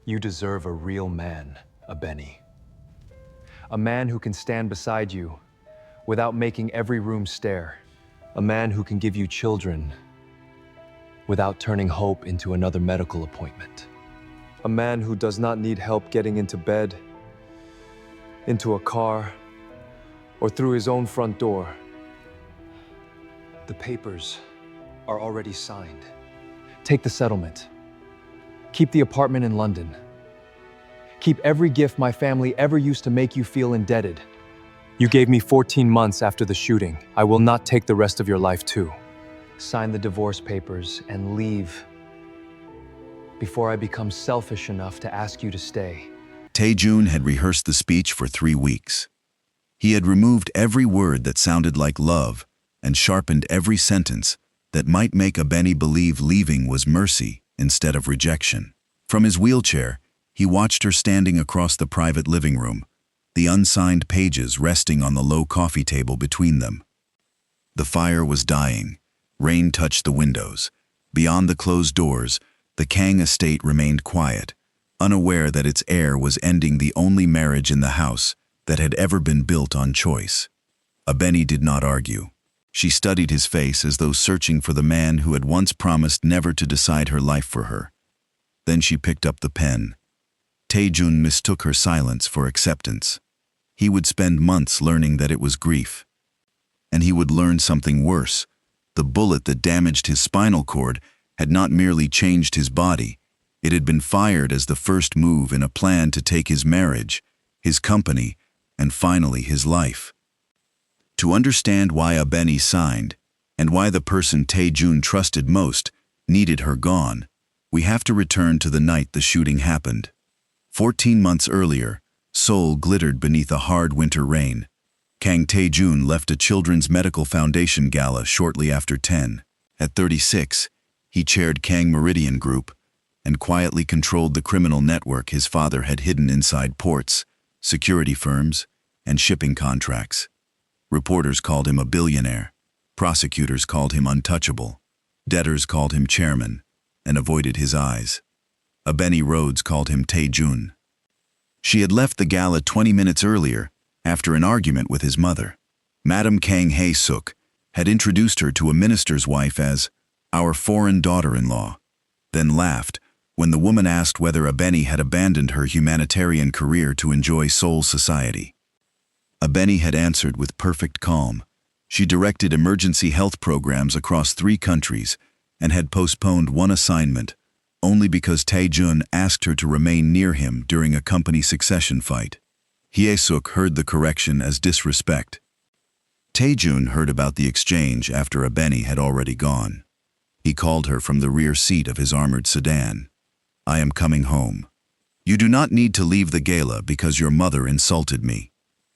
You deserve a real man, a Benny. A man who can stand beside you without making every room stare. A man who can give you children without turning hope into another medical appointment. A man who does not need help getting into bed, into a car, or through his own front door. The papers are already signed. Take the settlement. Keep the apartment in London. Keep every gift my family ever used to make you feel indebted. You gave me 14 months after the shooting. I will not take the rest of your life too. Sign the divorce papers and leave before I become selfish enough to ask you to stay. Tae-jun had rehearsed the speech for 3 weeks. He had removed every word that sounded like love and sharpened every sentence that might make a Benny believe leaving was mercy instead of rejection. From his wheelchair, he watched her standing across the private living room, the unsigned pages resting on the low coffee table between them. The fire was dying. Rain touched the windows. Beyond the closed doors, the Kang estate remained quiet, unaware that its heir was ending the only marriage in the house that had ever been built on choice. Benny did not argue. She studied his face as though searching for the man who had once promised never to decide her life for her. Then she picked up the pen. Tae-jun mistook her silence for acceptance. He would spend months learning that it was grief. And he would learn something worse. The bullet that damaged his spinal cord had not merely changed his body. It had been fired as the first move in a plan to take his marriage, his company, and finally his life. To understand why Benny signed, and why the person Tae-jun trusted most needed her gone, we have to return to the night the shooting happened. 14 months earlier, Seoul glittered beneath a hard winter rain. Kang Tae-jun left a Children's Medical Foundation gala shortly after 10. At 36, he chaired Kang Meridian Group and quietly controlled the criminal network his father had hidden inside ports, security firms, and shipping contracts. Reporters called him a billionaire. Prosecutors called him untouchable. Debtors called him chairman and avoided his eyes. Benny Rhodes called him Tae-jun. She had left the gala 20 minutes earlier after an argument with his mother. Madam Kang Hae-suk had introduced her to a minister's wife as our foreign daughter-in-law, then laughed when the woman asked whether Benny had abandoned her humanitarian career to enjoy Seoul society. Benny had answered with perfect calm. She directed emergency health programs across 3 countries and had postponed one assignment only because Tae-jun asked her to remain near him during a company succession fight. Hae-suk heard the correction as disrespect. Tae-jun heard about the exchange after Benny had already gone. He called her from the rear seat of his armored sedan. I am coming home. You do not need to leave the gala because your mother insulted me.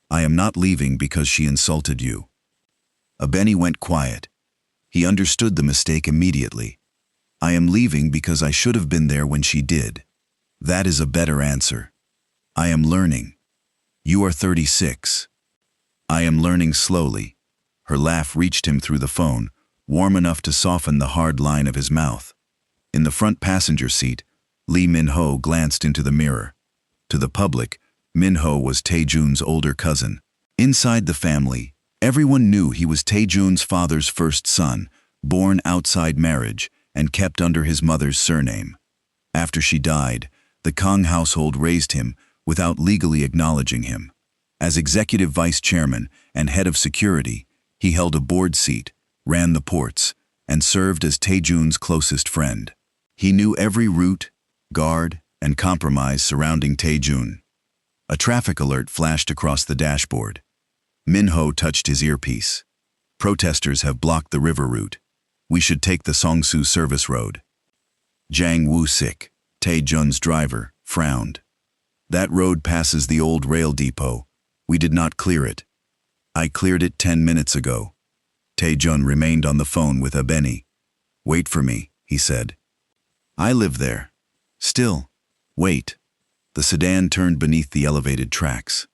I am not leaving because she insulted you. Benny went quiet. He understood the mistake immediately. I am leaving because I should have been there when she did. That is a better answer. I am learning. You are 36. I am learning slowly. Her laugh reached him through the phone, warm enough to soften the hard line of his mouth. In the front passenger seat, Lee Min-ho glanced into the mirror. To the public, Min-ho was Tae-jun's older cousin. Inside the family, everyone knew he was Tae-jun's father's first son, born outside marriage and kept under his mother's surname. After she died, the Kang household raised him without legally acknowledging him. As executive vice chairman and head of security, he held a board seat, ran the ports, and served as Tae-jun's closest friend. He knew every route, guard, and compromise surrounding Tae-jun. A traffic alert flashed across the dashboard. Min-ho touched his earpiece. Protesters have blocked the river route. We should take the Songsu service road. Jang Woo-sik, Tae-jun's driver, frowned. That road passes the old rail depot. We did not clear it. I cleared it 10 minutes ago. Tae-jun remained on the phone with Benny. Wait for me, he said. I live there. Still, wait. The sedan turned beneath the elevated tracks.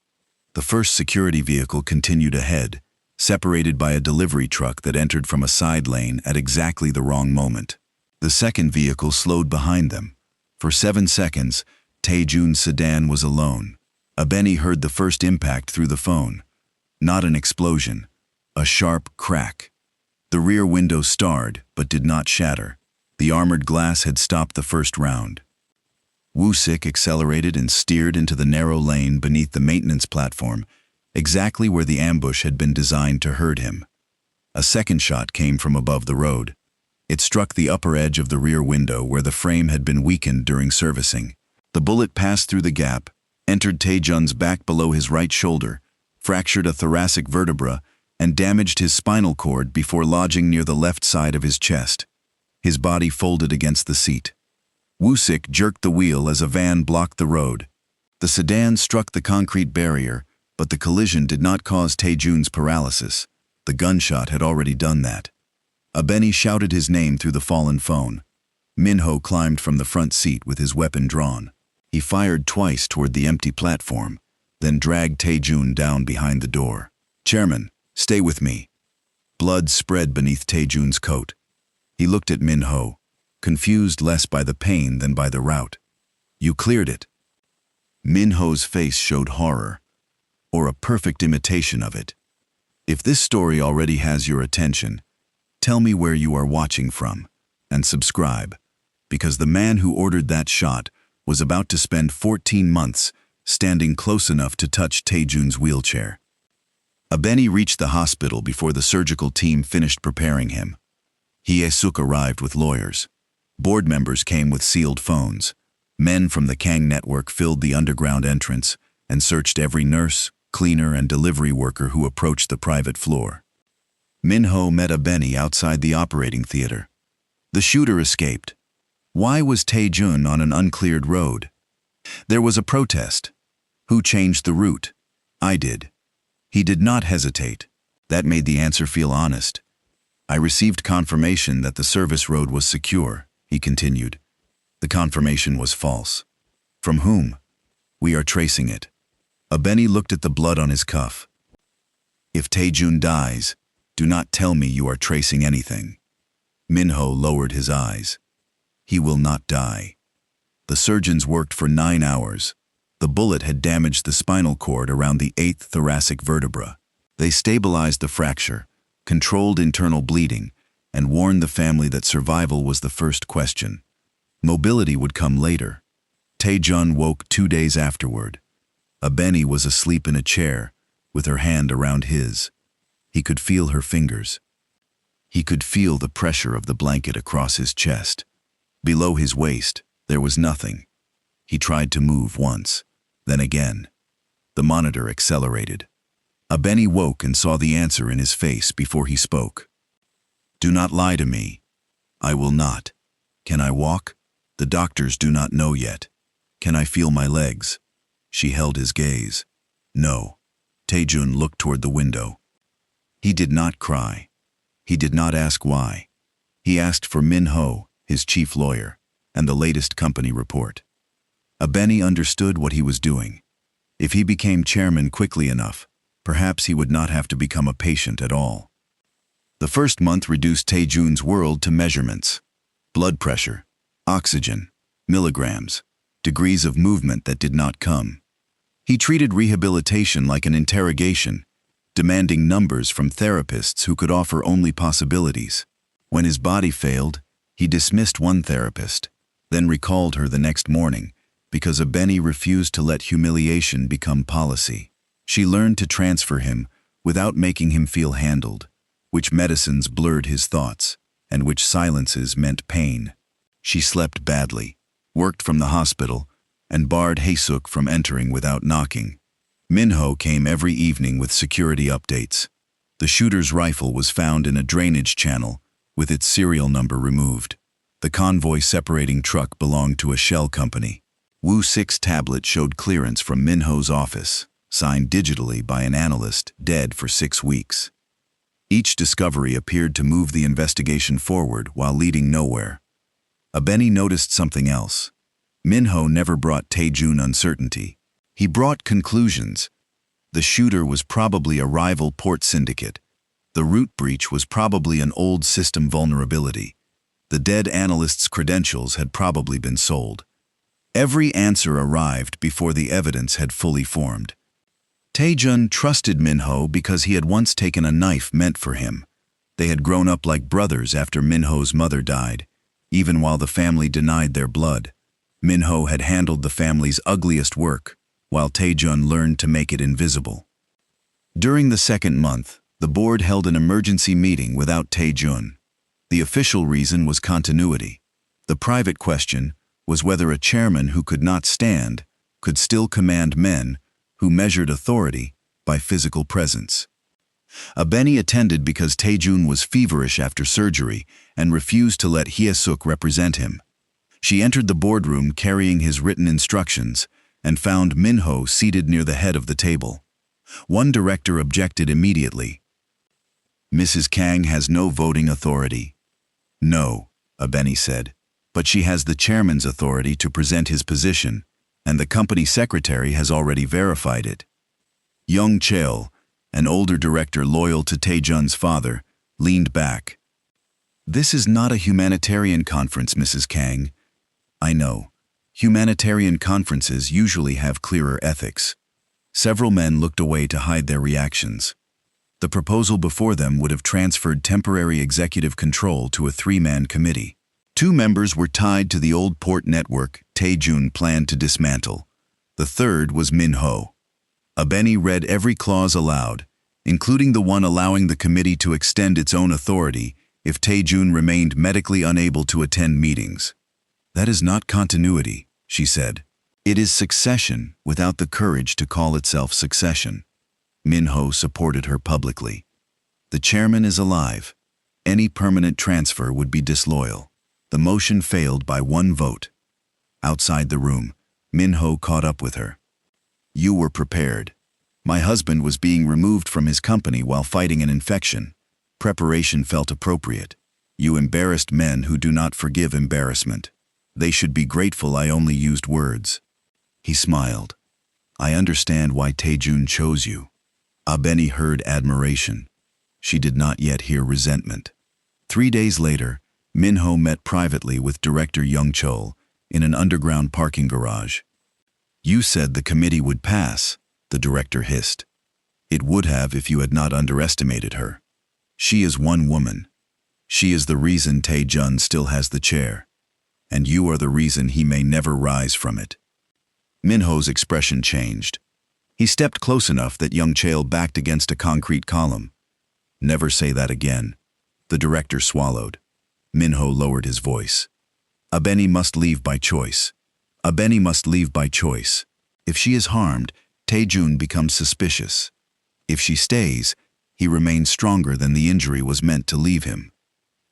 The first security vehicle continued ahead, separated by a delivery truck that entered from a side lane at exactly the wrong moment. The second vehicle slowed behind them. For 7 seconds, Taejun's sedan was alone. Abeni heard the first impact through the phone. Not an explosion, a sharp crack. The rear window starred, but did not shatter. The armored glass had stopped the first round. Woo-sik accelerated and steered into the narrow lane beneath the maintenance platform, exactly where the ambush had been designed to hurt him. A second shot came from above the road. It struck the upper edge of the rear window where the frame had been weakened during servicing. The bullet passed through the gap, entered Taejun's back below his right shoulder, fractured a thoracic vertebra, and damaged his spinal cord before lodging near the left side of his chest. His body folded against the seat. Woo-sik jerked the wheel as a van blocked the road. The sedan struck the concrete barrier, but the collision did not cause Taejun's paralysis. The gunshot had already done that. Abeni shouted his name through the fallen phone. Minho climbed from the front seat with his weapon drawn. He fired twice toward the empty platform, then dragged Taejun down behind the door. "Chairman, stay with me." Blood spread beneath Taejun's coat. He looked at Minho, confused less by the pain than by the rout. "You cleared it." Minho's face showed horror, or a perfect imitation of it. "If this story already has your attention, tell me where you are watching from, and subscribe, because the man who ordered that shot was about to spend 14 months standing close enough to touch Taejun's wheelchair." Abeni reached the hospital before the surgical team finished preparing him. Hye-suk arrived with lawyers. Board members came with sealed phones. Men from the Kang network filled the underground entrance and searched every nurse, cleaner, and delivery worker who approached the private floor. Minho met Abeni outside the operating theater. The shooter escaped. Why was Taejun on an uncleared road? There was a protest. Who changed the route? I did. He did not hesitate. That made the answer feel honest. I received confirmation that the service road was secure, he continued. The confirmation was false. From whom? We are tracing it. Abeni looked at the blood on his cuff. If Taejun dies, do not tell me you are tracing anything. Minho lowered his eyes. He will not die. The surgeons worked for 9 hours. The bullet had damaged the spinal cord around the 8th thoracic vertebra. They stabilized the fracture, controlled internal bleeding, and warned the family that survival was the first question. Mobility would come later. Taejun woke 2 days afterward. Abeni was asleep in a chair, with her hand around his. He could feel her fingers. He could feel the pressure of the blanket across his chest. Below his waist, there was nothing. He tried to move once, then again. The monitor accelerated. Abeni woke and saw the answer in his face before he spoke. Do not lie to me. I will not. Can I walk? The doctors do not know yet. Can I feel my legs? She held his gaze. No. Taejun looked toward the window. He did not cry. He did not ask why. He asked for Minho, his chief lawyer, and the latest company report. Abeni understood what he was doing. If he became chairman quickly enough, perhaps he would not have to become a patient at all. The first month reduced Taejun's world to measurements. Blood pressure, oxygen, milligrams, degrees of movement that did not come. He treated rehabilitation like an interrogation, demanding numbers from therapists who could offer only possibilities. When his body failed, he dismissed one therapist, then recalled her the next morning because Abeni refused to let humiliation become policy. She learned to transfer him without making him feel handled, which medicines blurred his thoughts, and which silences meant pain. She slept badly, worked from the hospital, and barred Hye-suk from entering without knocking. Minho came every evening with security updates. The shooter's rifle was found in a drainage channel, with its serial number removed. The convoy separating truck belonged to a shell company. Woo-sik's tablet showed clearance from Minho's office, signed digitally by an analyst dead for 6 weeks. Each discovery appeared to move the investigation forward while leading nowhere. Abeni noticed something else. Minho never brought Taejun uncertainty. He brought conclusions. The shooter was probably a rival port syndicate. The route breach was probably an old system vulnerability. The dead analyst's credentials had probably been sold. Every answer arrived before the evidence had fully formed. Taejun trusted Minho because he had once taken a knife meant for him. They had grown up like brothers after Minho's mother died. Even while the family denied their blood, Minho had handled the family's ugliest work, while Taejun learned to make it invisible. During the second month, the board held an emergency meeting without Taejun. The official reason was continuity. The private question was whether a chairman who could not stand could still command men who measured authority by physical presence. Abeni attended because Taejun was feverish after surgery and refused to let Hyesuk represent him. She entered the boardroom carrying his written instructions and found Minho seated near the head of the table. One director objected immediately. "Mrs. Kang has no voting authority." "No," Abeni said, "but she has the chairman's authority to present his position, and the company secretary has already verified it." Young Cheol, an older director loyal to Taejun's father, leaned back. "This is not a humanitarian conference, Mrs. Kang." "I know. Humanitarian conferences usually have clearer ethics." Several men looked away to hide their reactions. The proposal before them would have transferred temporary executive control to a three-man committee. 2 members were tied to the old port network Taejun planned to dismantle. The third was Minho. Abeni read every clause aloud, including the one allowing the committee to extend its own authority if Taejun remained medically unable to attend meetings. "That is not continuity," she said. "It is succession without the courage to call itself succession." Minho supported her publicly. "The chairman is alive. Any permanent transfer would be disloyal." The motion failed by 1 vote. Outside the room, Minho caught up with her. "You were prepared. My husband was being removed from his company while fighting an infection. Preparation felt appropriate. You embarrassed men who do not forgive embarrassment. They should be grateful I only used words." He smiled. "I understand why Taejun chose you." Abeni heard admiration. She did not yet hear resentment. 3 days later, Minho met privately with Director Young Chol in an underground parking garage. "You said the committee would pass," the director hissed. "It would have if you had not underestimated her. She is one woman. She is the reason Taejun still has the chair, and you are the reason he may never rise from it." Minho's expression changed. He stepped close enough that Young Chale backed against a concrete column. "Never say that again." The director swallowed. Minho lowered his voice. "Abeni must leave by choice. Abeni must leave by choice. If she is harmed, Taejun becomes suspicious. If she stays, he remains stronger than the injury was meant to leave him."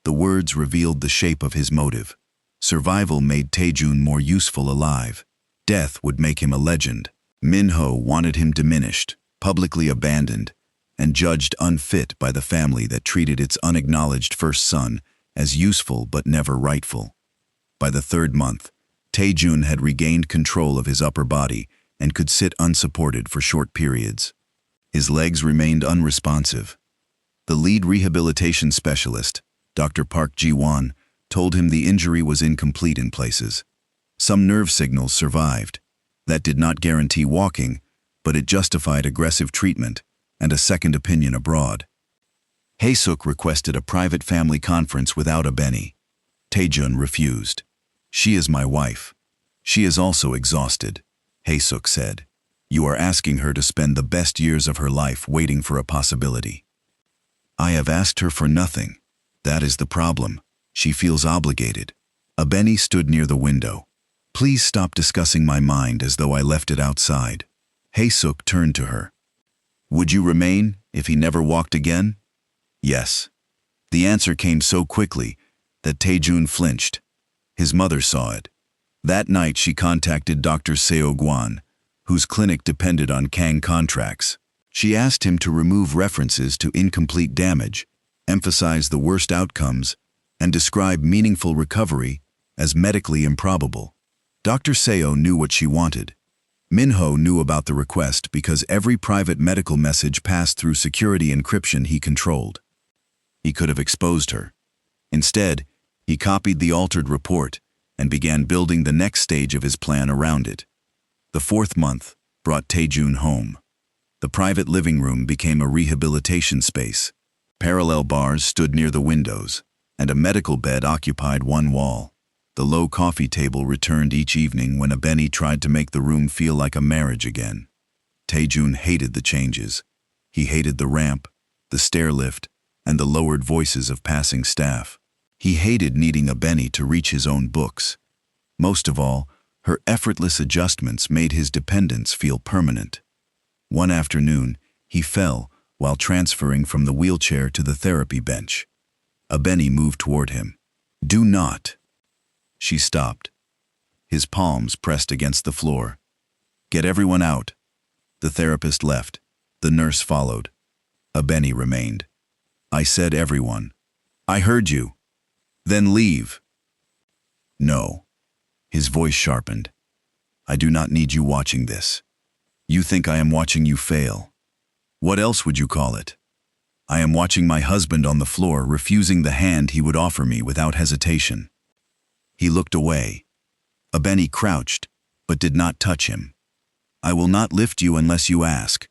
The words revealed the shape of his motive. Survival made Taejun more useful alive. Death would make him a legend. Minho wanted him diminished, publicly abandoned, and judged unfit by the family that treated its unacknowledged first son as useful but never rightful. By the 3rd month, Taejun had regained control of his upper body and could sit unsupported for short periods. His legs remained unresponsive. The lead rehabilitation specialist, Dr. Park Ji-won, told him the injury was incomplete in places. Some nerve signals survived. That did not guarantee walking, but it justified aggressive treatment and a second opinion abroad. Hyesuk requested a private family conference without Abeni. Taejun refused. "She is my wife. She is also exhausted," Hyesuk said. "You are asking her to spend the best years of her life waiting for a possibility." "I have asked her for nothing. That is the problem. She feels obligated." Abeni stood near the window. "Please stop discussing my mind as though I left it outside." Hyesuk turned to her. "Would you remain if he never walked again?" "Yes." The answer came so quickly that Taejun flinched. His mother saw it. That night she contacted Dr. Seo Guan, whose clinic depended on Kang contracts. She asked him to remove references to incomplete damage, emphasize the worst outcomes, and describe meaningful recovery as medically improbable. Dr. Seo knew what she wanted. Minho knew about the request because every private medical message passed through security encryption he controlled. He could have exposed her. Instead, he copied the altered report and began building the next stage of his plan around it. The 4th month brought Taejun home. The private living room became a rehabilitation space. Parallel bars stood near the windows, and a medical bed occupied one wall. The low coffee table returned each evening when Abeni tried to make the room feel like a marriage again. Taejun hated the changes. He hated the ramp, the stair lift, and the lowered voices of passing staff. He hated needing Abeni to reach his own books. Most of all, her effortless adjustments made his dependence feel permanent. One afternoon, he fell while transferring from the wheelchair to the therapy bench. Abeni moved toward him. "Do not." She stopped. His palms pressed against the floor. "Get everyone out." The therapist left. The nurse followed. Abeni remained. "I said everyone." "I heard you." "Then leave." "No." His voice sharpened. "I do not need you watching this. You think I am watching you fail. What else would you call it? I am watching my husband on the floor refusing the hand he would offer me without hesitation." He looked away. Abeni crouched, but did not touch him. "I will not lift you unless you ask.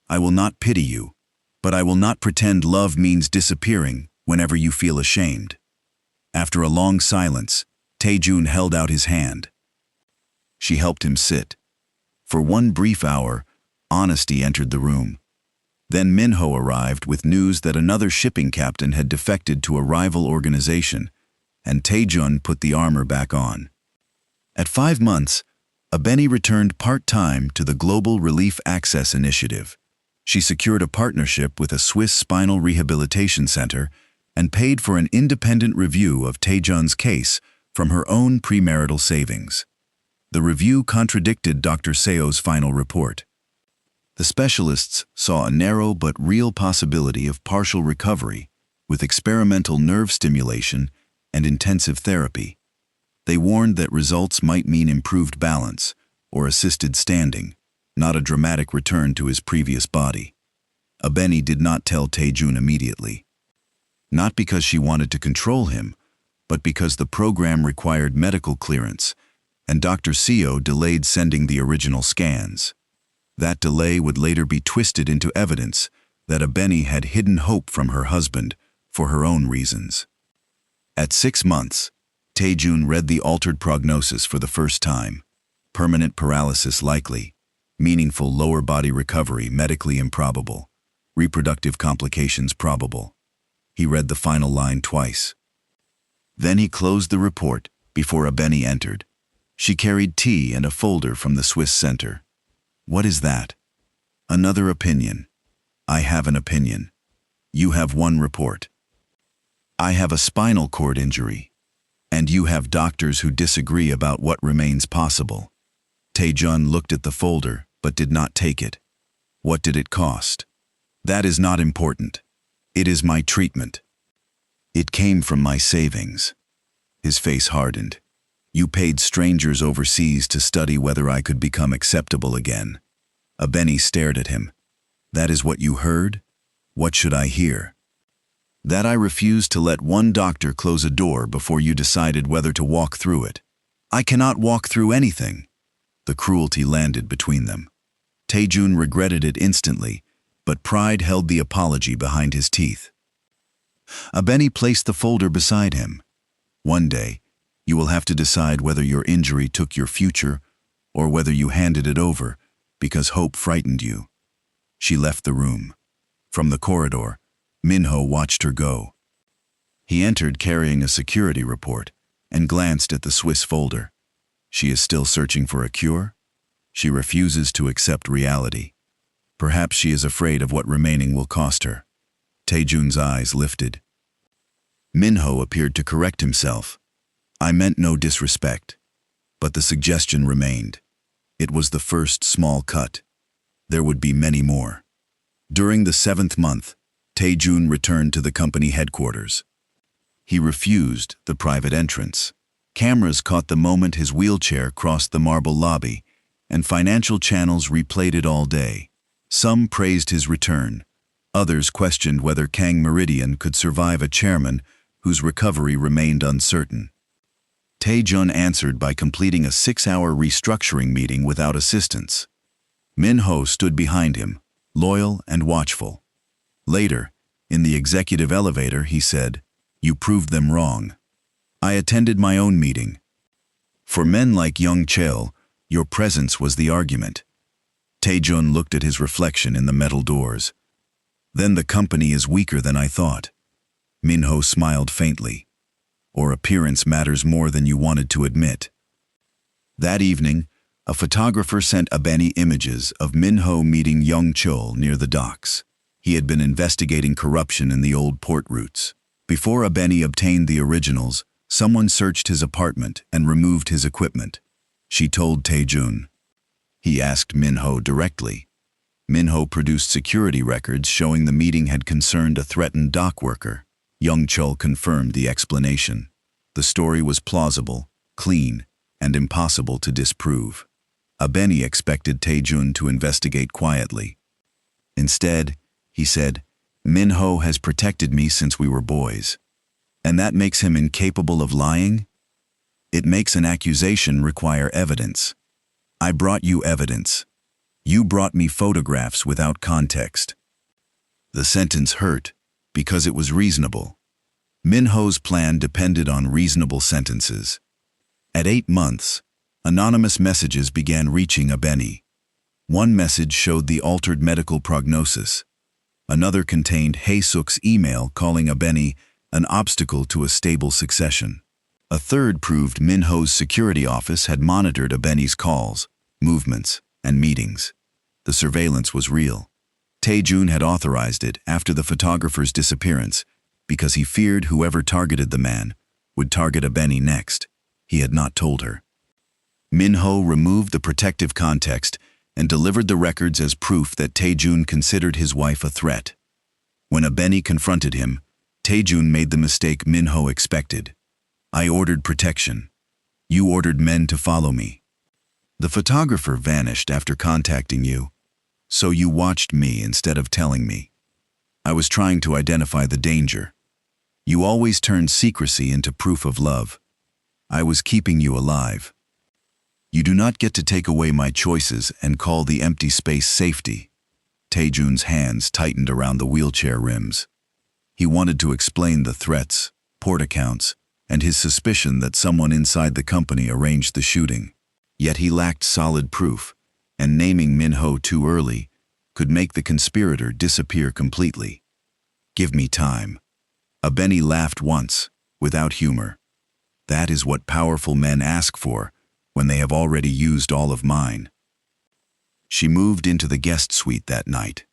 I will not pity you, but I will not pretend love means disappearing whenever you feel ashamed." After a long silence, Taejun held out his hand. She helped him sit. For one brief hour, honesty entered the room. Then Minho arrived with news that another shipping captain had defected to a rival organization, and Taejun put the armor back on. At 5 months, Abeni returned part-time to the Global Relief Access Initiative. She secured a partnership with a Swiss spinal rehabilitation center and paid for an independent review of Taejun's case from her own premarital savings. The review contradicted Dr. Seo's final report. The specialists saw a narrow but real possibility of partial recovery with experimental nerve stimulation and intensive therapy. They warned that results might mean improved balance or assisted standing, not a dramatic return to his previous body. Abeni did not tell Taejun immediately. Not because she wanted to control him, but because the program required medical clearance, and Dr. Seo delayed sending the original scans. That delay would later be twisted into evidence that Abeni had hidden hope from her husband for her own reasons. At 6 months, Taejun read the altered prognosis for the first time. Permanent paralysis likely, meaningful lower body recovery medically improbable, reproductive complications probable. He read the final line twice. Then he closed the report before Abeni entered. She carried tea and a folder from the Swiss center. "What is that?" "Another opinion." "I have an opinion." "You have one report." "I have a spinal cord injury." "And you have doctors who disagree about what remains possible." Taejun looked at the folder but did not take it. "What did it cost?" "That is not important. It is my treatment." "It came from my savings." His face hardened. "You paid strangers overseas to study whether I could become acceptable again." Abeni stared at him. "That is what you heard? What should I hear?" "That I refused to let one doctor close a door before you decided whether to walk through it." "I cannot walk through anything." The cruelty landed between them. Taejun regretted it instantly, but pride held the apology behind his teeth. Abeni placed the folder beside him. "One day, you will have to decide whether your injury took your future or whether you handed it over because hope frightened you." She left the room. From the corridor, Minho watched her go. He entered carrying a security report and glanced at the Swiss folder. She is still searching for a cure? She refuses to accept reality. Perhaps she is afraid of what remaining will cost her. Taejun's eyes lifted. Minho appeared to correct himself. "I meant no disrespect." But the suggestion remained. It was the first small cut. There would be many more. During the 7th month, Taejun returned to the company headquarters. He refused the private entrance. Cameras caught the moment his wheelchair crossed the marble lobby, and financial channels replayed it all day. Some praised his return. Others questioned whether Kang Meridian could survive a chairman whose recovery remained uncertain. Tae-jun answered by completing a 6-hour restructuring meeting without assistance. Min-ho stood behind him, loyal and watchful. Later, in the executive elevator, he said, "You proved them wrong. I attended my own meeting. For men like Young Chel, your presence was the argument." Tae-jun looked at his reflection in the metal doors. "Then the company is weaker than I thought." Min-ho smiled faintly. "Or appearance matters more than you wanted to admit." That evening, a photographer sent Abeni images of Min-ho meeting Young Chul near the docks. He had been investigating corruption in the old port routes. Before Abeni obtained the originals, someone searched his apartment and removed his equipment. She told Tae-jun. He asked Min-ho directly. Min-ho produced security records showing the meeting had concerned a threatened dock worker. Young Chul confirmed the explanation. The story was plausible, clean, and impossible to disprove. Abeni expected Tae-jun to investigate quietly. Instead, he said, "Min-ho has protected me since we were boys. And that makes him incapable of lying? It makes an accusation require evidence. I brought you evidence. You brought me photographs without context." The sentence hurt because it was reasonable. Min-ho's plan depended on reasonable sentences. At 8 months, anonymous messages began reaching Abeni. One message showed the altered medical prognosis. Another contained Hae-suk's email calling Abeni an obstacle to a stable succession. A third proved Min-ho's security office had monitored Abeni's calls, movements, and meetings. The surveillance was real. Tae-jun had authorized it after the photographer's disappearance because he feared whoever targeted the man would target Abeni next. He had not told her. Min-ho removed the protective context and delivered the records as proof that Tae-jun considered his wife a threat. When Abeni confronted him, Tae-jun made the mistake Min-ho expected. "I ordered protection. You ordered men to follow me. The photographer vanished after contacting you, so you watched me instead of telling me. I was trying to identify the danger. You always turned secrecy into proof of love. I was keeping you alive. You do not get to take away my choices and call the empty space safety." Tae-jun's hands tightened around the wheelchair rims. He wanted to explain the threats, port accounts, and his suspicion that someone inside the company arranged the shooting. Yet he lacked solid proof, and naming Min-ho too early could make the conspirator disappear completely. "Give me time." Abeni laughed once, without humor. "That is what powerful men ask for when they have already used all of mine." She moved into the guest suite that night.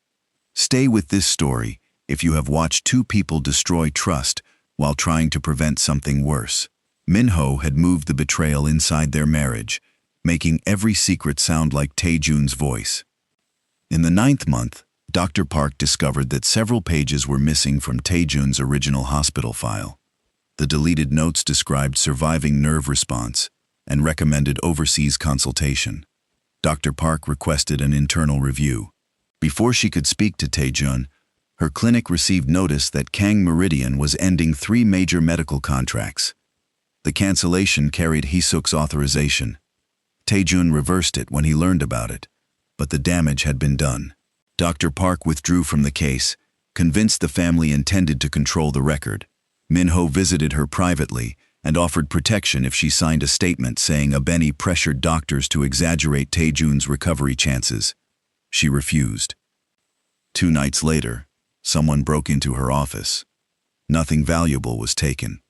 Stay with this story if you have watched two people destroy trust while trying to prevent something worse. Min-ho had moved the betrayal inside their marriage, making every secret sound like Tae-jun's voice. In the 9th month, Dr. Park discovered that several pages were missing from Tae-jun's original hospital file. The deleted notes described surviving nerve response and recommended overseas consultation. Dr. Park requested an internal review. Before she could speak to Tae-jun, her clinic received notice that Kang Meridian was ending 3 major medical contracts. The cancellation carried Hae-suk's authorization. Tae-jun reversed it when he learned about it, but the damage had been done. Dr. Park withdrew from the case, convinced the family intended to control the record. Min-ho visited her privately and offered protection if she signed a statement saying Abeni pressured doctors to exaggerate Tae-jun's recovery chances. She refused. 2 nights later, someone broke into her office. Nothing valuable was taken.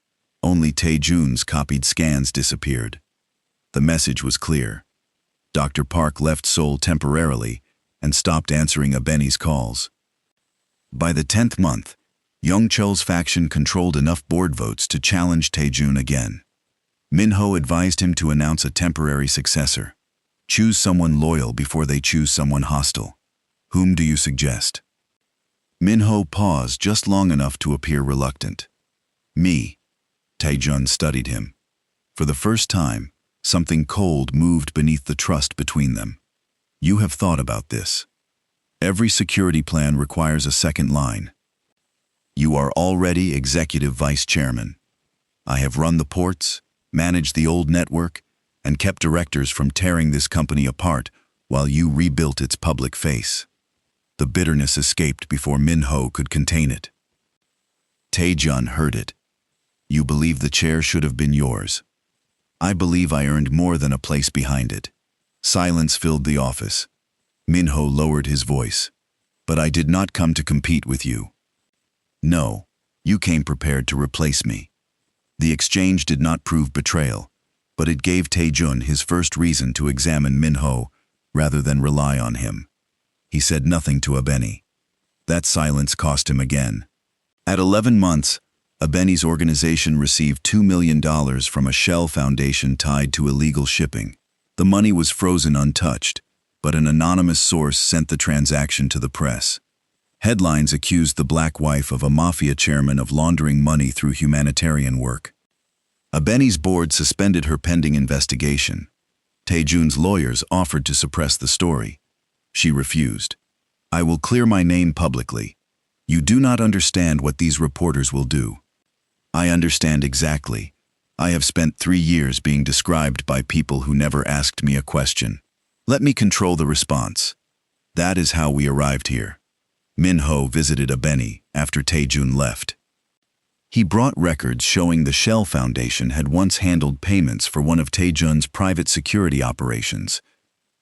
Only Tae-jun's copied scans disappeared. The message was clear. Dr. Park left Seoul temporarily and stopped answering Abeni's calls. By the 10th month, Young Chul's faction controlled enough board votes to challenge Tae-jun again. Min-ho advised him to announce a temporary successor. "Choose someone loyal before they choose someone hostile. Whom do you suggest?" Min-ho paused just long enough to appear reluctant. "Me." Tae-jun studied him. For the first time, something cold moved beneath the trust between them. "You have thought about this. Every security plan requires a second line. You are already executive vice chairman. I have run the ports, managed the old network, and kept directors from tearing this company apart while you rebuilt its public face. The bitterness escaped before Min-ho could contain it. Tae-jun heard it. You believe the chair should have been yours. I believe I earned more than a place behind it. Silence filled the office. Min-ho lowered his voice. But I did not come to compete with you. No, you came prepared to replace me. The exchange did not prove betrayal, but it gave Tae-jun his first reason to examine Min-ho rather than rely on him. He said nothing to Abeni. That silence cost him again. At 11 months, Abeni's organization received $2 million from a shell foundation tied to illegal shipping. The money was frozen untouched, but an anonymous source sent the transaction to the press. Headlines accused the black wife of a Mafia chairman of laundering money through humanitarian work. Abeni's board suspended her pending investigation. Tae-jun's lawyers offered to suppress the story. She refused. I will clear my name publicly. You do not understand what these reporters will do. I understand exactly. I have spent 3 years being described by people who never asked me a question. Let me control the response. That is how we arrived here. Min-ho visited Abeni after Tae-jun left. He brought records showing the Shell Foundation had once handled payments for one of Tae-jun's private security operations.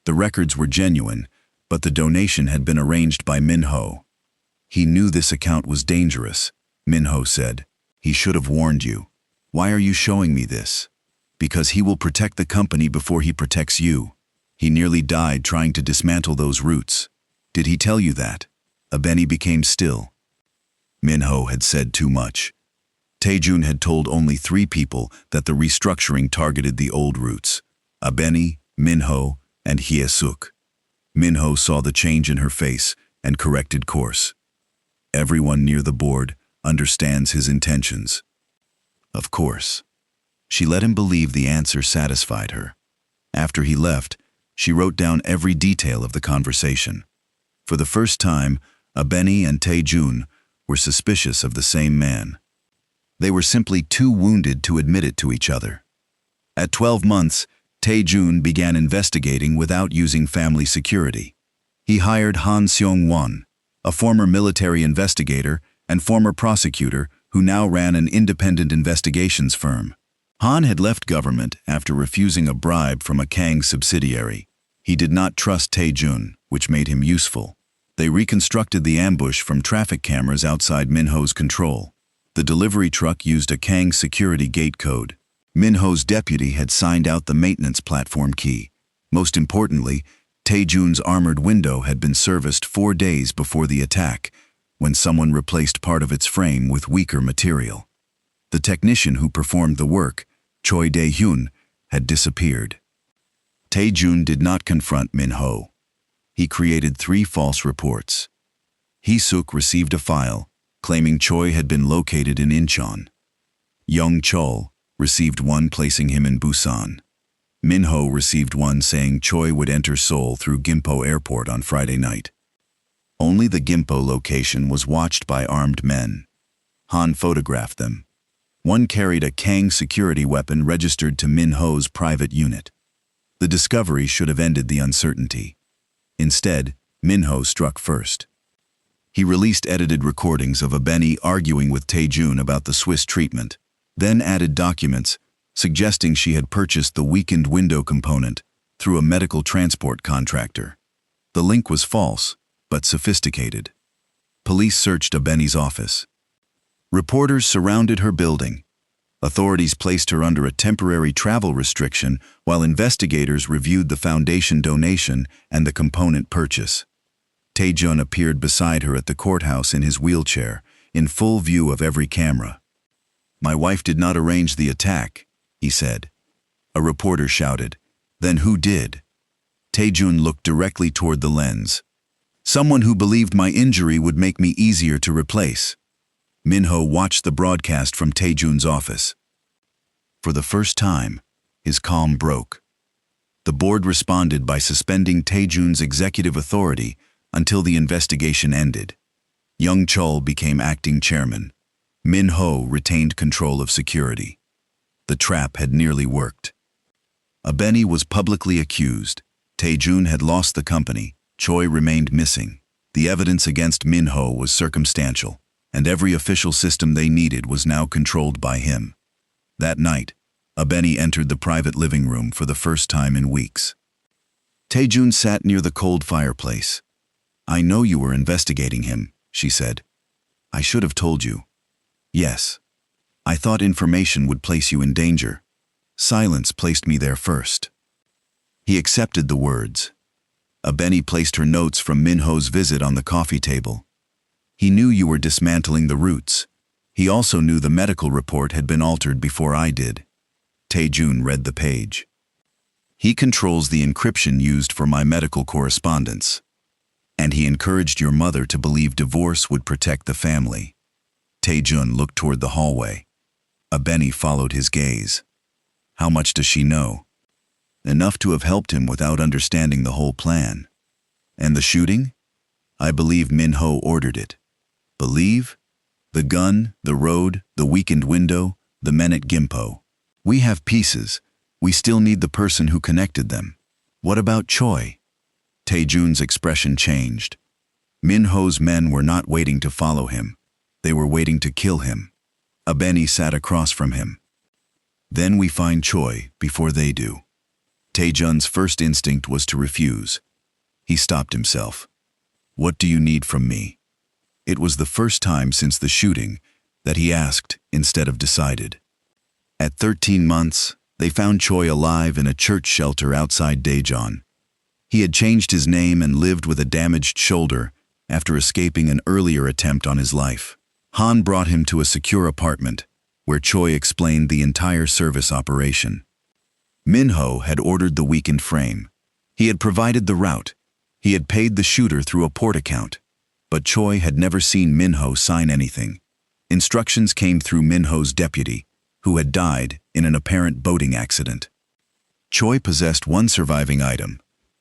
The records were genuine, but the donation had been arranged by Min-ho. He knew this account was dangerous, Min-ho said. He should have warned you. Why are you showing me this? Because he will protect the company before he protects you. He nearly died trying to dismantle those roots. Did he tell you that? Abeni became still. Min-ho had said too much. Tae-jun had told only 3 people that the restructuring targeted the old roots: Abeni, Min-ho, and Hye-suk. Min-ho saw the change in her face and corrected course. Everyone near the board understands his intentions. Of course. She let him believe the answer satisfied her. After he left, she wrote down every detail of the conversation. For the first time, Abeni and Tae-jun were suspicious of the same man. They were simply too wounded to admit it to each other. At 12 months, Tae-jun began investigating without using family security. He hired Han Seong-won, a former military investigator and former prosecutor who now ran an independent investigations firm. Han had left government after refusing a bribe from a Kang subsidiary. He did not trust Tae-jun, which made him useful. They reconstructed the ambush from traffic cameras outside Min-ho's control. The delivery truck used a Kang security gate code. Min-ho's deputy had signed out the maintenance platform key. Most importantly, Tae-jun's armored window had been serviced 4 days before the attack, when someone replaced part of its frame with weaker material. The technician who performed the work, Choi Dae-hyun, had disappeared. Tae-jun did not confront Min-ho. He created 3 false reports. Hye-suk received a file claiming Choi had been located in Incheon. Young-chol received one placing him in Busan. Min-ho received one saying Choi would enter Seoul through Gimpo Airport on Friday night. Only the Gimpo location was watched by armed men. Han photographed them. One carried a Kang security weapon registered to Min-ho's private unit. The discovery should have ended the uncertainty. Instead, Min-ho struck first. He released edited recordings of Abeni arguing with Tae-jun about the Swiss treatment, then added documents suggesting she had purchased the weakened window component through a medical transport contractor. The link was false, but sophisticated. Police searched Abeni's office. Reporters surrounded her building. Authorities placed her under a temporary travel restriction while investigators reviewed the foundation donation and the component purchase. Tae-jun appeared beside her at the courthouse in his wheelchair, in full view of every camera. "My wife did not arrange the attack," he said. A reporter shouted, "Then who did?" Tae-jun looked directly toward the lens. "Someone who believed my injury would make me easier to replace." Min-ho watched the broadcast from Tae-jun's office. For the first time, his calm broke. The board responded by suspending Tae-jun's executive authority until the investigation ended. Young-chol became acting chairman. Min-ho retained control of security. The trap had nearly worked. Abeni was publicly accused. Taejun had lost the company. Choi remained missing. The evidence against Min-ho was circumstantial, and every official system they needed was now controlled by him. That night, Abeni entered the private living room for the first time in weeks. Taejun sat near the cold fireplace. "I know you were investigating him," she said. "I should have told you." "Yes. I thought information would place you in danger. Silence placed me there first." He accepted the words. Abeni placed her notes from Min-ho's visit on the coffee table. "He knew you were dismantling the roots. He also knew the medical report had been altered before I did." Taejun read the page. "He controls the encryption used for my medical correspondence. And he encouraged your mother to believe divorce would protect the family." Taejun looked toward the hallway. Abeni followed his gaze. "How much does she know?" "Enough to have helped him without understanding the whole plan." "And the shooting?" "I believe Min-ho ordered it." "Believe?" "The gun, the road, the weakened window, the men at Gimpo. We have pieces. We still need the person who connected them." "What about Choi?" Taejun's expression changed. Min-ho's men were not waiting to follow him. They were waiting to kill him. Abeni sat across from him. "Then we find Choi before they do." Taejun's first instinct was to refuse. He stopped himself. "What do you need from me?" It was the first time since the shooting that he asked instead of decided. At 13 months, they found Choi alive in a church shelter outside Daejeon. He had changed his name and lived with a damaged shoulder after escaping an earlier attempt on his life. Han brought him to a secure apartment, where Choi explained the entire service operation. Min-ho had ordered the weakened frame. He had provided the route. He had paid the shooter through a port account. But Choi had never seen Min-ho sign anything. Instructions came through Min-ho's deputy, who had died in an apparent boating accident. Choi possessed one surviving item,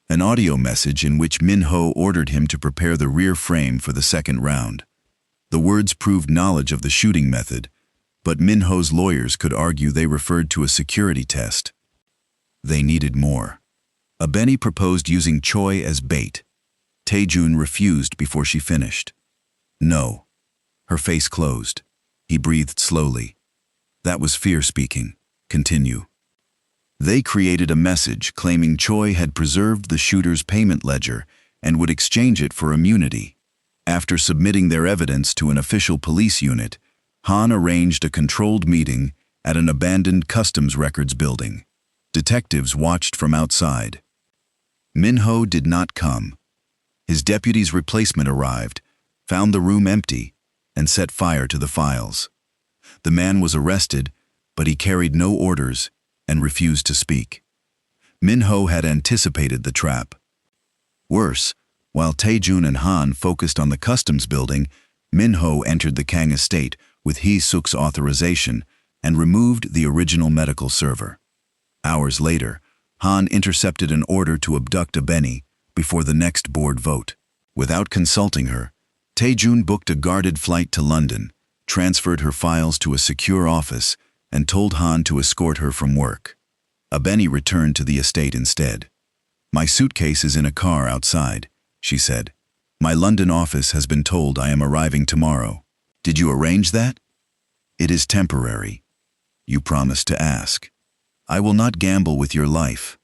an audio message in which Min-ho ordered him to prepare the rear frame for the second round. The words proved knowledge of the shooting method, but Min-ho's lawyers could argue they referred to a security test. They needed more. Abeni proposed using Choi as bait. Taejun refused before she finished. "No." Her face closed. He breathed slowly. "That was fear speaking. Continue." They created a message claiming Choi had preserved the shooter's payment ledger and would exchange it for immunity. After submitting their evidence to an official police unit, Han arranged a controlled meeting at an abandoned customs records building. Detectives watched from outside. Min-ho did not come. His deputy's replacement arrived, found the room empty, and set fire to the files. The man was arrested, but he carried no orders and refused to speak. Min-ho had anticipated the trap. Worse, while Taejun and Han focused on the customs building, Min-ho entered the Kang estate with Hee-suk's authorization and removed the original medical server. Hours later, Han intercepted an order to abduct Abeni before the next board vote. Without consulting her, Taejun booked a guarded flight to London, transferred her files to a secure office, and told Han to escort her from work. Abeni returned to the estate instead. "My suitcase is in a car outside," she said. "My London office has been told I am arriving tomorrow. Did you arrange that?" "It is temporary. You promised to ask. I will not gamble with your life."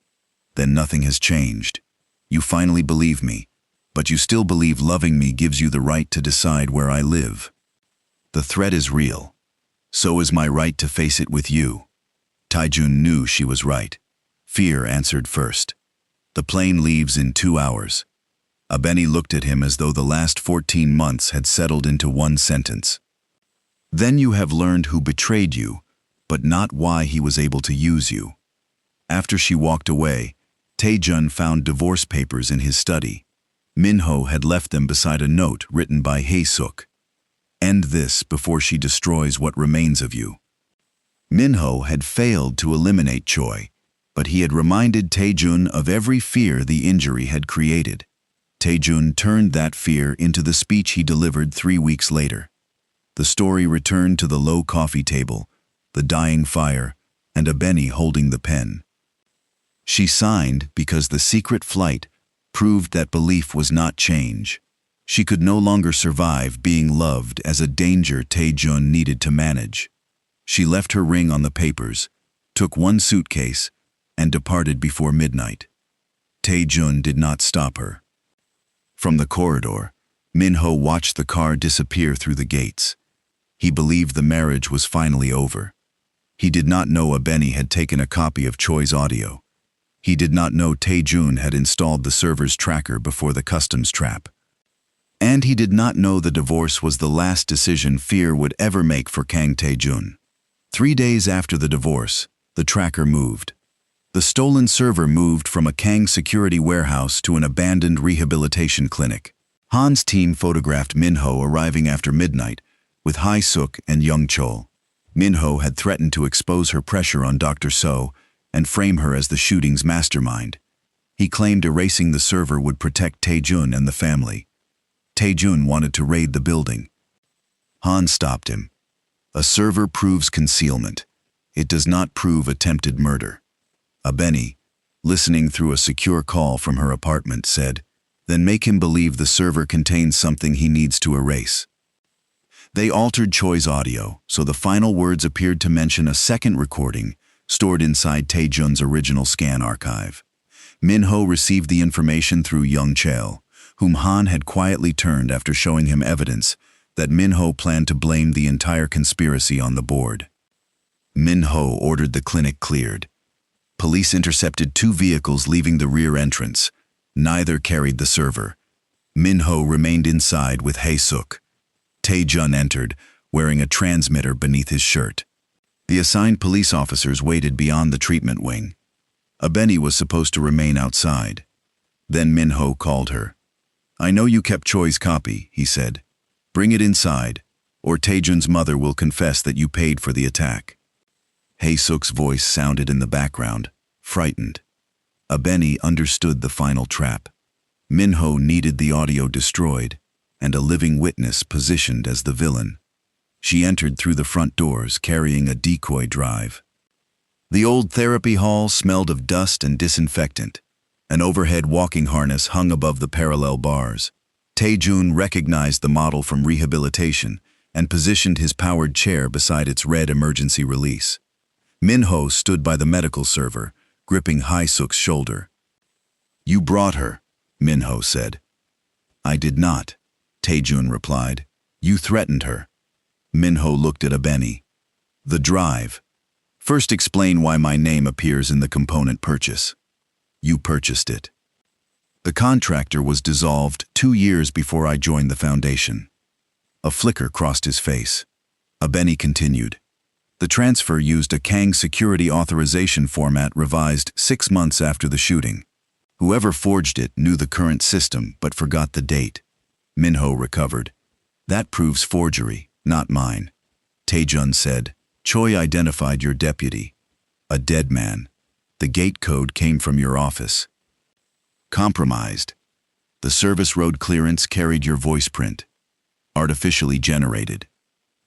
"Then nothing has changed. You finally believe me, but you still believe loving me gives you the right to decide where I live. The threat is real. So is my right to face it with you." Taejun knew she was right. Fear answered first. "The plane leaves in 2 hours." Abeni looked at him as though the last 14 months had settled into one sentence. "Then you have learned who betrayed you, but not why he was able to use you." After she walked away, Taejun found divorce papers in his study. Min-ho had left them beside a note written by Hee-suk. "End this before she destroys what remains of you." Min-ho had failed to eliminate Choi, but he had reminded Taejun of every fear the injury had created. Taejun turned that fear into the speech he delivered 3 weeks later. The story returned to the low coffee table, the dying fire, and Abeni holding the pen. She signed because the secret flight proved that belief was not change. She could no longer survive being loved as a danger Tae-jun needed to manage. She left her ring on the papers, took one suitcase, and departed before midnight. Tae-jun did not stop her. From the corridor, Min-ho watched the car disappear through the gates. He believed the marriage was finally over. He did not know Abeni had taken a copy of Choi's audio. He did not know Tae-jun had installed the server's tracker before the customs trap. And he did not know the divorce was the last decision Fear would ever make for Kang Tae-jun. 3 days after the divorce, the tracker moved. The stolen server moved from a Kang security warehouse to an abandoned rehabilitation clinic. Han's team photographed Min-ho arriving after midnight with Hae-suk and Young Chol. Min-ho had threatened to expose her pressure on Dr. So and frame her as the shooting's mastermind. He claimed erasing the server would protect Tae-jun and the family. Tae-jun wanted to raid the building. Han stopped him. A server proves concealment. It does not prove attempted murder. Abeni, listening through a secure call from her apartment, said, "Then make him believe the server contains something he needs to erase." They altered Choi's audio, so the final words appeared to mention a second recording stored inside Tae-jun's original scan archive. Min-ho received the information through Young Chol, whom Han had quietly turned after showing him evidence that Min-ho planned to blame the entire conspiracy on the board. Min-ho ordered the clinic cleared. Police intercepted 2 vehicles leaving the rear entrance. Neither carried the server. Min-ho remained inside with Hae-suk. Tae-jun entered, wearing a transmitter beneath his shirt. The assigned police officers waited beyond the treatment wing. Abeni was supposed to remain outside. Then Min-ho called her. "I know you kept Choi's copy," he said. "Bring it inside, or Tae-jun's mother will confess that you paid for the attack." Hae-suk's voice sounded in the background, frightened. Abeni understood the final trap. Min-ho needed the audio destroyed, and a living witness positioned as the villain. She entered through the front doors, carrying a decoy drive. The old therapy hall smelled of dust and disinfectant. An overhead walking harness hung above the parallel bars. Tae-jun recognized the model from rehabilitation and positioned his powered chair beside its red emergency release. Min-ho stood by the medical server, gripping Hae-suk's shoulder. "You brought her," Min-ho said. "I did not," Tae-jun replied. "You threatened her." Min-ho looked at Abeni. "The drive. First explain why my name appears in the component purchase." "You purchased it." "The contractor was dissolved 2 years before I joined the foundation." A flicker crossed his face. Abeni continued. "The transfer used a Kang security authorization format revised 6 months after the shooting. Whoever forged it knew the current system but forgot the date." Min-ho recovered. "That proves forgery, not mine." Tae-jun said, "Choi identified your deputy. A dead man. The gate code came from your office." "Compromised. The service road clearance carried your voice print. Artificially generated."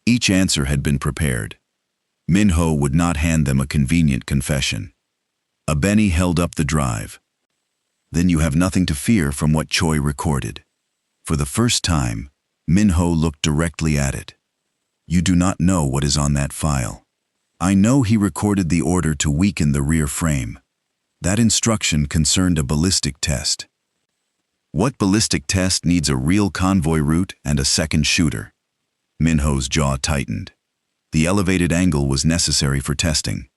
Each answer had been prepared. Min-ho would not hand them a convenient confession. Abeni held up the drive. "Then you have nothing to fear from what Choi recorded." For the first time, Min-ho looked directly at it. "You do not know what is on that file. I know he recorded the order to weaken the rear frame. That instruction concerned a ballistic test. What ballistic test needs a real convoy route and a second shooter?" Min-ho's jaw tightened. The elevated angle was necessary for testing.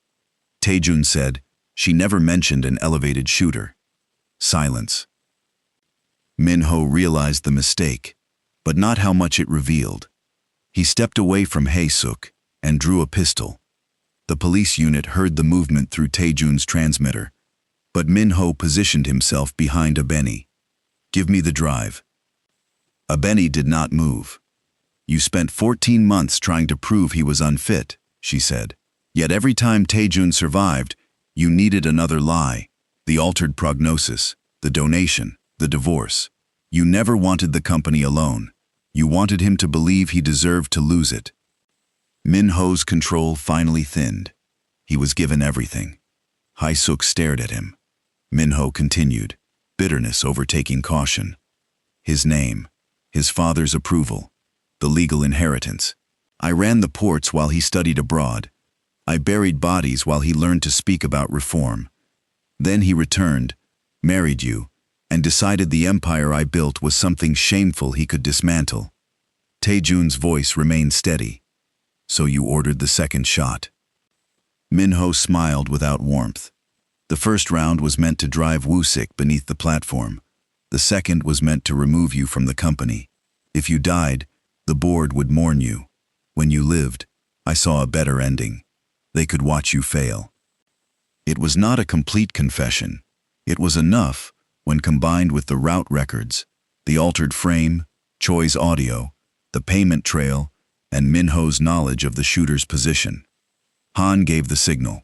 Tae-jun said, "She never mentioned an elevated shooter." Silence. Min-ho realized the mistake, but not how much it revealed. He stepped away from Hae-suk and drew a pistol. The police unit heard the movement through Tae-jun's transmitter, but Min-ho positioned himself behind Abeni. "Give me the drive." Abeni did not move. "You spent 14 months trying to prove he was unfit," she said. "Yet every time Tae-jun survived, you needed another lie. The altered prognosis, the donation, the divorce. You never wanted the company alone. You wanted him to believe he deserved to lose it." Min-ho's control finally thinned. He was given everything. Hae-suk stared at him. Min-ho continued, bitterness overtaking caution. His name, his father's approval, the legal inheritance. I ran the ports while he studied abroad. I buried bodies while he learned to speak about reform. Then he returned, married you, and decided the empire I built was something shameful he could dismantle. Tae-jun's voice remained steady. So you ordered the second shot. Min-ho smiled without warmth. The first round was meant to drive Woo-sik beneath the platform. The second was meant to remove you from the company. If you died, the board would mourn you. When you lived, I saw a better ending. They could watch you fail. It was not a complete confession. It was enough, when combined with the route records, the altered frame, Choi's audio, the payment trail, and Min-ho's knowledge of the shooter's position. Han gave the signal.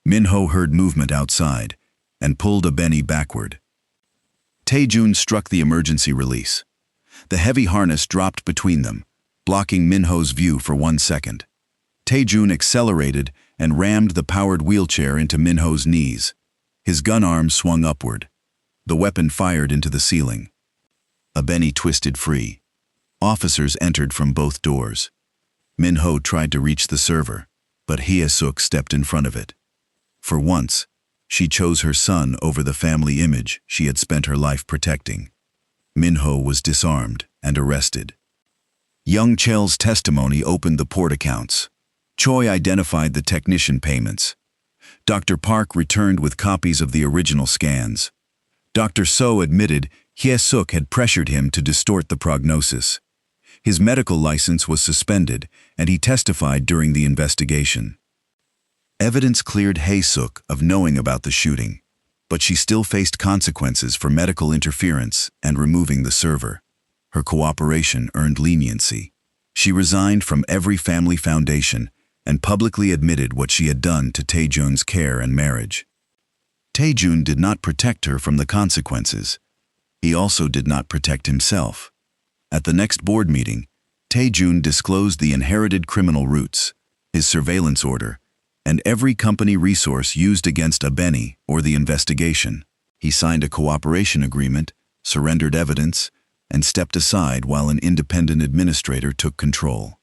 Min-ho heard movement outside and pulled Abeni backward. Tae-jun struck the emergency release. The heavy harness dropped between them, blocking Min-ho's view for 1 second. Tae-jun accelerated and rammed the powered wheelchair into Min-ho's knees. His gun arm swung upward. The weapon fired into the ceiling. Abeni twisted free. Officers entered from both doors. Min-ho tried to reach the server, but Hae-suk stepped in front of it. For once, she chose her son over the family image she had spent her life protecting. Min-ho was disarmed and arrested. Young Chel's testimony opened the port accounts. Choi identified the technician payments. Dr. Park returned with copies of the original scans. Dr. So admitted Hae-suk had pressured him to distort the prognosis. His medical license was suspended, and he testified during the investigation. Evidence cleared Hae-suk of knowing about the shooting, but she still faced consequences for medical interference and removing the server. Her cooperation earned leniency. She resigned from every family foundation and publicly admitted what she had done to Tae-jun's care and marriage. Tae-jun did not protect her from the consequences. He also did not protect himself. At the next board meeting, Tae-jun disclosed the inherited criminal roots, his surveillance order, and every company resource used against Abeni or the investigation. He signed a cooperation agreement, surrendered evidence, and stepped aside while an independent administrator took control.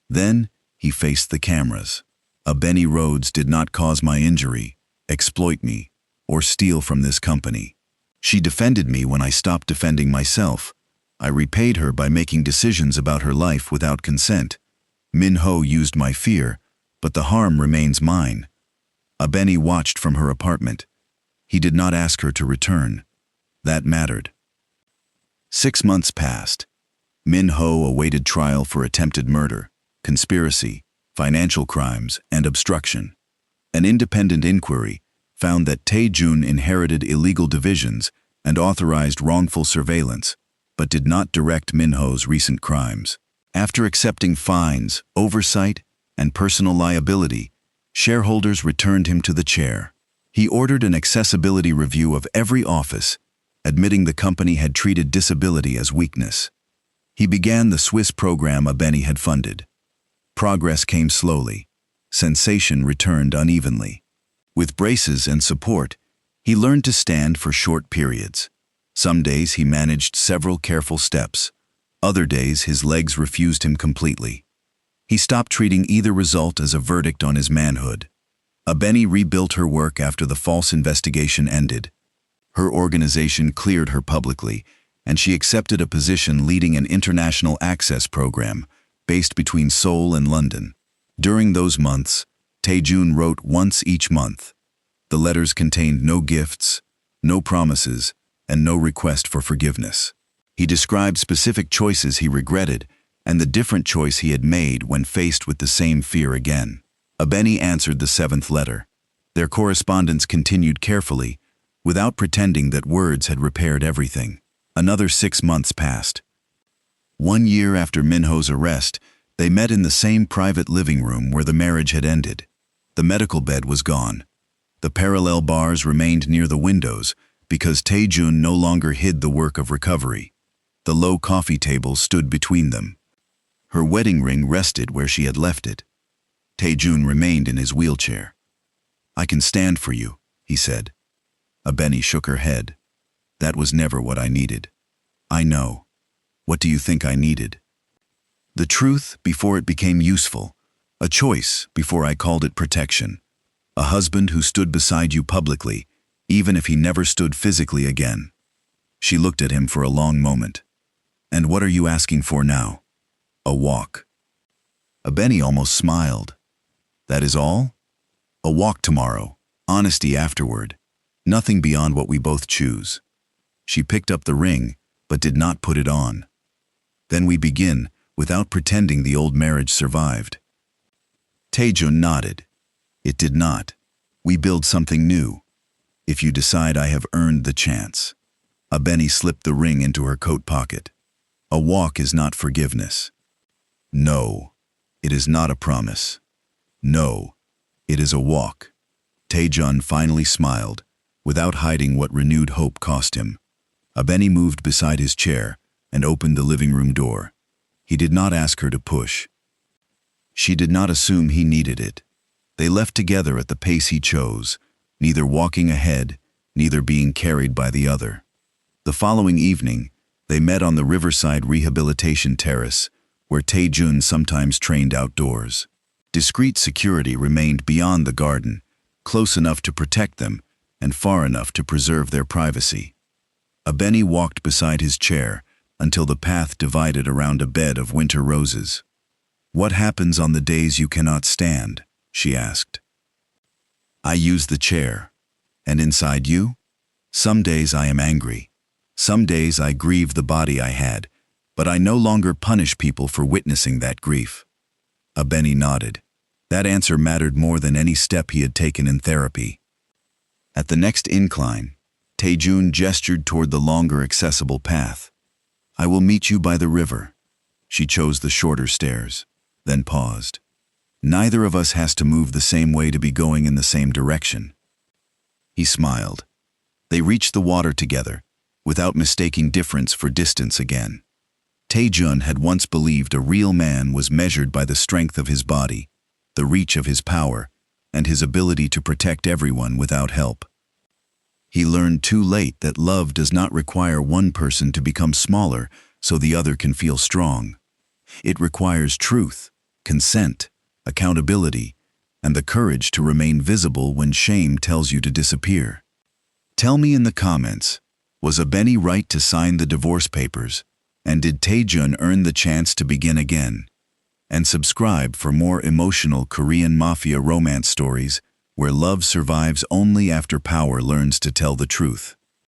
Then, he faced the cameras. Abeni Rhodes did not cause my injury, exploit me, or steal from this company. She defended me when I stopped defending myself. I repaid her by making decisions about her life without consent. Min-ho used my fear, but the harm remains mine. Abeni watched from her apartment. He did not ask her to return. That mattered. 6 months passed. Min-ho awaited trial for attempted murder, conspiracy, financial crimes, and obstruction. An independent inquiry found that Tae-jun inherited illegal divisions and authorized wrongful surveillance, but did not direct Min-ho's recent crimes. After accepting fines, oversight, and personal liability, shareholders returned him to the chair. He ordered an accessibility review of every office, admitting the company had treated disability as weakness. He began the Swiss program Abeni had funded. Progress came slowly. Sensation returned unevenly. With braces and support, he learned to stand for short periods. Some days he managed several careful steps. Other days his legs refused him completely. He stopped treating either result as a verdict on his manhood. Abeni rebuilt her work after the false investigation ended. Her organization cleared her publicly, and she accepted a position leading an international access program based between Seoul and London. During those months, Tae-jun wrote once each month. The letters contained no gifts, no promises, and no request for forgiveness. He described specific choices he regretted and the different choice he had made when faced with the same fear again. Abeni answered the 7th letter. Their correspondence continued carefully, without pretending that words had repaired everything. Another 6 months passed. 1 year after Min-ho's arrest, they met in the same private living room where the marriage had ended. The medical bed was gone. The parallel bars remained near the windows because Tae-jun no longer hid the work of recovery. The low coffee table stood between them. Her wedding ring rested where she had left it. Tae-jun remained in his wheelchair. I can stand for you, he said. Abeni shook her head. That was never what I needed. I know. What do you think I needed? The truth before it became useful. A choice before I called it protection. A husband who stood beside you publicly, even if he never stood physically again. She looked at him for a long moment. And what are you asking for now? A walk. Abeni almost smiled. That is all? A walk tomorrow, honesty afterward, nothing beyond what we both choose. She picked up the ring, but did not put it on. Then we begin, without pretending the old marriage survived. Taejun nodded. It did not. We build something new. If you decide I have earned the chance. Abeni slipped the ring into her coat pocket. A walk is not forgiveness. No, it is not a promise. No, it is a walk. Taejun finally smiled, without hiding what renewed hope cost him. Abeni moved beside his chair and opened the living room door. He did not ask her to push. She did not assume he needed it. They left together at the pace he chose, neither walking ahead, neither being carried by the other. The following evening, they met on the riverside rehabilitation terrace, where Taejun sometimes trained outdoors. Discreet security remained beyond the garden, close enough to protect them and far enough to preserve their privacy. Abeni walked beside his chair until the path divided around a bed of winter roses. What happens on the days you cannot stand? She asked. I use the chair. And inside you? Some days I am angry. Some days I grieve the body I had, but I no longer punish people for witnessing that grief. Abeni nodded. That answer mattered more than any step he had taken in therapy. At the next incline, Taejun gestured toward the longer accessible path. I will meet you by the river. She chose the shorter stairs, then paused. Neither of us has to move the same way to be going in the same direction. He smiled. They reached the water together, without mistaking difference for distance again. Taejun had once believed a real man was measured by the strength of his body, the reach of his power, and his ability to protect everyone without help. He learned too late that love does not require one person to become smaller so the other can feel strong. It requires truth, consent, accountability, and the courage to remain visible when shame tells you to disappear. Tell me in the comments, was Abeni right to sign the divorce papers? And did Taejun earn the chance to begin again? And subscribe for more emotional Korean mafia romance stories where love survives only after power learns to tell the truth.